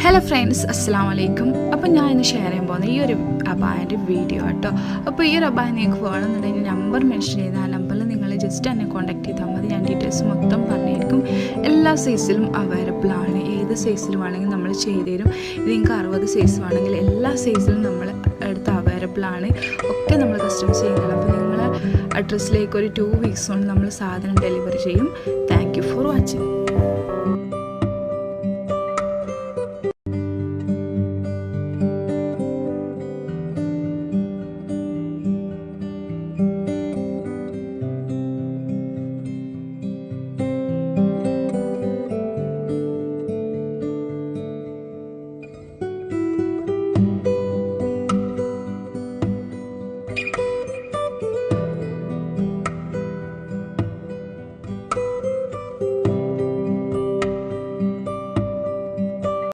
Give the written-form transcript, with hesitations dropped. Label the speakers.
Speaker 1: Hello friends, അസ്സലാമു അലൈക്കും. അപ്പോൾ ഞാൻ ഇന്ന് ഷെയർ ചെയ്യാൻ പോകുന്ന ഈ ഒരു അബായൻ്റെ വീഡിയോ കേട്ടോ. അപ്പോൾ ഈ ഒരു അബായ നിങ്ങൾക്ക് വേണമെന്നുണ്ടെങ്കിൽ നമ്പർ മെൻഷൻ ചെയ്ത് ആ നമ്പറിൽ നിങ്ങൾ ജസ്റ്റ് എന്നെ കോൺടാക്ട് ചെയ്താൽ മതി. ഞാൻ ഡീറ്റെയിൽസ് മൊത്തം പറഞ്ഞിരിക്കും. എല്ലാ സൈസിലും അവൈലബിൾ ആണ്. ഏത് സൈസിൽ വേണമെങ്കിൽ നമ്മൾ ചെയ്തു തരും. ഇത് നിങ്ങൾക്ക് 60 സൈസ് വേണമെങ്കിൽ എല്ലാ സൈസിലും നമ്മൾ അടുത്ത് അവൈലബിൾ ആണ്. ഒക്കെ നമ്മൾ കസ്റ്റമൈസ് ചെയ്യുന്നതാണ്. അപ്പോൾ നിങ്ങളെ അഡ്രസ്സിലേക്ക് ഒരു 2 വീക്സ് കൊണ്ട് നമ്മൾ സാധനം ഡെലിവറി ചെയ്യും. Thank you for watching.